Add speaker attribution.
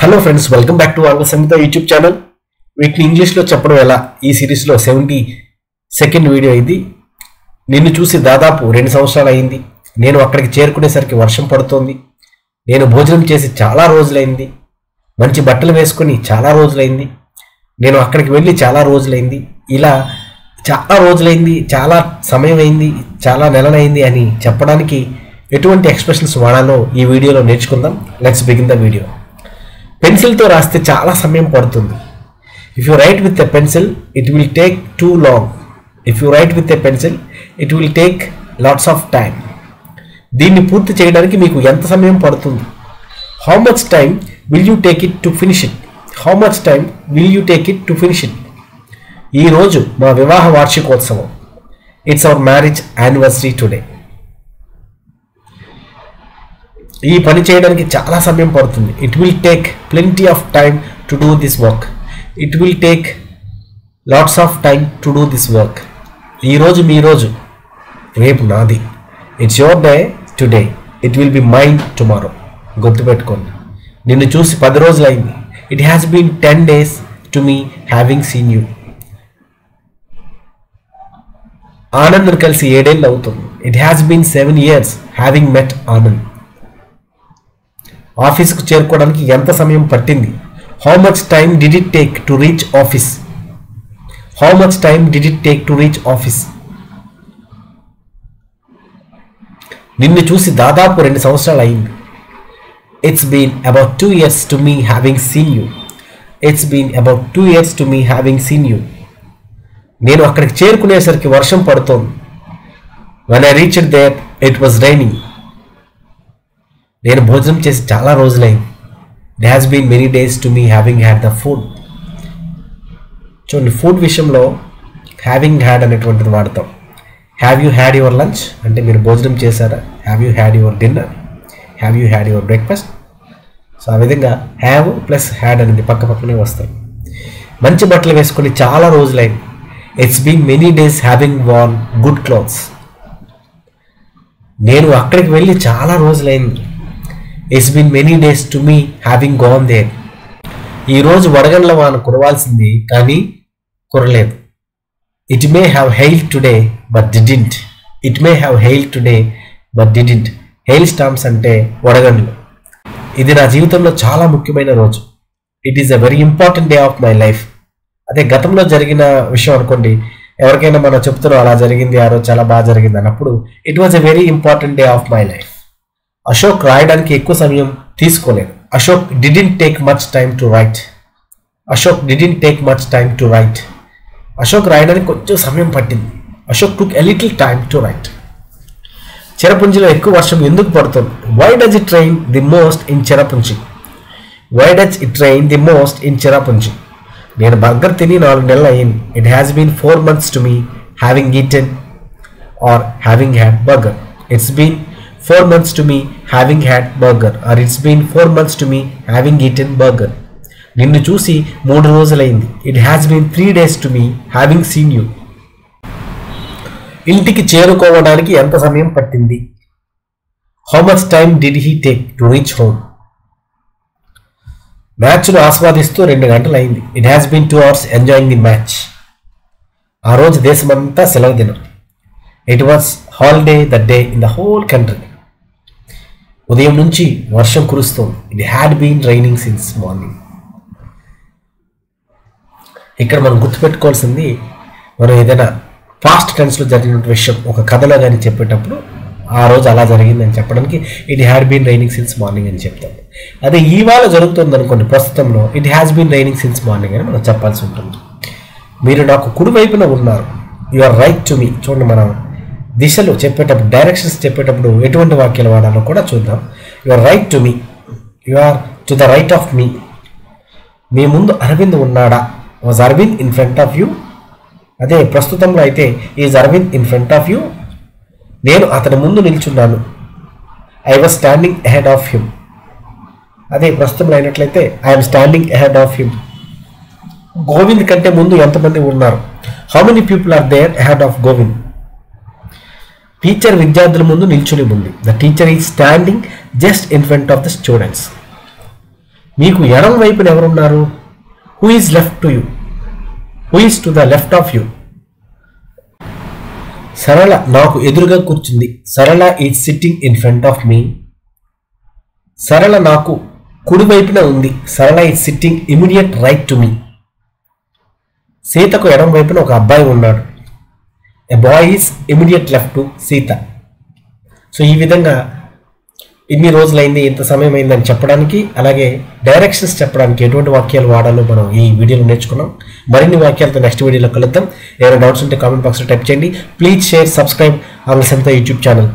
Speaker 1: Hello friends, welcome back to ఆంగ్ల సంగీత YouTube channel. వీటిని ఇంగ్లీష్లో చెప్పడం ఎలా ఈ సిరీస్లో 72nd వీడియో ఇది. నిన్ను చూసి దాదాపు 2 సంవత్సరాలు అయింది. నేను అక్కడికి చేరుకునేసరికి వర్షం పడుతోంది. నేను భోజనం చేసి చాలా రోజులైంది. మంచి బట్టలు వేసుకొని చాలా రోజులైంది. నేను అక్కడికి వెళ్ళి చాలా రోజులైంది. ఇలా చాలా రోజులైంది, చాలా సమయం అయింది, చాలా నెలలైంది అని చెప్పడానికి ఎటువంటి ఎక్స్ప్రెషన్స్ వాడాలో ఈ వీడియోలో నేర్చుకుందాం. Let's begin the video. పెన్సిల్తో రాస్తే చాలా సమయం పడుతుంది. If you write with a pencil it will take too long. If you write with a pencil it will take lots of time. దీన్ని పూర్తి చేయడానికి మీకు ఎంత సమయం పడుతుంది? How much time will you take it to finish it? How much time will you take it to finish it? ఈరోజు మా వివాహ వార్షికోత్సవం. It's our marriage anniversary today. ఈ పని చేయడానికి చాలా సమయం పడుతుంది. It will take plenty of time to do this work. It will take lots of time to do this work. ఈరోజు మీ రోజు, రేపు నాది. It's your day today, it will be mine tomorrow. గుర్తుపెట్టుకోండి. నిన్ను చూసి 10 రోజులైంది. It has been 10 days to me having seen you. ఆనంద్ని కలిసి 7 ఏళ్ళు అవుతుంది. It has been 7 years having met Anand. ఆఫీస్కు చేరుకోవడానికి ఎంత సమయం పట్టింది? How much time did it take to reach office? How much time did it take to reach office? నిన్ను చూసి దాదాపు 2 సంవత్సరాలు అయింది. It's been about 2 years to me having seen you. It's been about 2 years to me having seen you. నేను అక్కడికి చేరుకునేసరికి వర్షం పడుతోంది. When I reached there it was raining. నేను భోజనం చేసి చాలా రోజులైంది. It has been many days to me having had the food. చూడండి, ఫుడ్ విషయంలో హ్యావింగ్ హ్యాడ్ అనేటువంటిది వాడతాం. Have you had your lunch అంటే మీరు భోజనం చేశారా? Have you had your dinner? Have you had your breakfast? So ఆ విధంగా హ్యావ్ ప్లస్ హ్యాడ్ అనేది పక్క పక్కనే వస్తాయి. మంచి బట్టలు వేసుకొని చాలా రోజులైంది. It's been many days having worn good clothes. నేను అక్కడికి వెళ్ళి చాలా రోజులైంది. It's been many days to me having gone there. ఈరోజు వడగండ్ల వాన కురవాల్సింది కానీ కురలేదు. It may have hail today but didn't. It may have hail today but didn't. Hail storms అంటే వడగండ్లు. ఇది నా జీవితంలో చాలా ముఖ్యమైన రోజు. It is a very important day of my life. అదే గతంలో జరిగిన విషయం అనుకోండి, ఎవరికైనా మనం చెప్తున్నాం అలా జరిగింది, ఆ రోజు చాలా బాగా జరిగింది అన్నప్పుడు it was a very important day of my life. Ashok రాయడానికి ఎక్కువ సమయం తీసుకోలేదు. Ashok didn't take much time to write. Ashok didn't take much time to write. Ashok రాయడానికి కొంచెం సమయం పట్టింది. Ashok took a little time to write. చిరపుంజిలో ఎక్కువ వర్షం ఎందుకు పడుతుంది? Why does it rain the most in Cherrapunji? Why does it rain the most in Cherrapunji? నేను బర్గర్ తిని 4 నెలలు అయ్యింది. It has been 4 months to me having eaten or having had burger. It's been 4 months to me having had burger or it's been 4 months to me having eaten burger. నిన్ను చూసి 3 రోజులైంది. It has been 3 days to me having seen you. ఇంటికి చేరుకోవడానికి ఎంత సమయం పట్టింది? How much time did he take to reach home? మ్యాచ్ను ఆస్వాదిస్తూ 2 గంటలు అయింది. It has been 2 hours enjoying the match. ఆ రోజు దేశమంతా సెలవు దినం. It was holiday that day in the whole country. ఉదయం నుంచి వర్షం కురుస్తోంది. It had been raining since morning. ఇక్కడ మనం గుర్తుపెట్టుకోవాల్సింది, మనం ఏదైనా పాస్ట్ టెన్స్లో జరిగిన విషయం ఒక కథలో కానీ చెప్పేటప్పుడు ఆ రోజు అలా జరిగిందని చెప్పడానికి it had been raining since morning అని చెప్తాం. అదే ఇవాళ జరుగుతుంది అనుకోండి, ప్రస్తుతంలో it has been raining since morning అని మనం చెప్పాల్సి ఉంటుంది. మీరు నాకు కుడివైపున ఉన్నారు. You are right to me. చూడండి, మనం దిశలు చెప్పేటప్పుడు, డైరెక్షన్స్ చెప్పేటప్పుడు ఎటువంటి వాక్యాలు వాడాలో కూడా చూద్దాం. You are right to me. You are to the right of me. మీ ముందు అరవింద్ ఉన్నాడా? Was Arvind in front of you? అదే ప్రస్తుతంలో అయితే is Arvind in front of you. నేను అతని ముందు నిల్చున్నాను. I was standing ahead of him. అదే ప్రస్తుతంలో అయినట్లయితే I'm standing ahead of him. Govind కంటే ముందు ఎంతమంది ఉన్నారు? How many people are there ahead of Govind? Teacher విద్యార్థుల ముందు నిల్చుని ఉంది. The teacher is standing just in front of the students. మీకు ఎడం వైపున ఎవరున్నారు? Who is left to you? Who is to the left of you? Sarala నాకు ఎదురుగా కూర్చుంది. Sarala is sitting in front of me. Sarala నాకు కుడి వైపున ఉంది. Sarala is sitting immediate right to me. సీతకు ఎడం వైపున ఒక అబ్బాయి ఉన్నాడు. A boy is immediate left to Sita. So ఈ విధంగా ఇన్ని రోజులైంది, ఇంత సమయం అయిందని చెప్పడానికి, అలాగే డైరెక్షన్స్ చెప్పడానికి ఎటువంటి వాక్యాలు వాడాలో మనం ఈ వీడియోలో నేర్చుకున్నాం. మరిన్ని వాక్యాలతో నెక్స్ట్ వీడియోలో కలుద్దాం. ఏమైనా డౌట్స్ ఉంటే కామెంట్ బాక్స్లో టైప్ చేయండి. ప్లీజ్ షేర్, సబ్స్క్రైబ్ ఆంగ్ల సంహిత యూట్యూబ్ ఛానల్.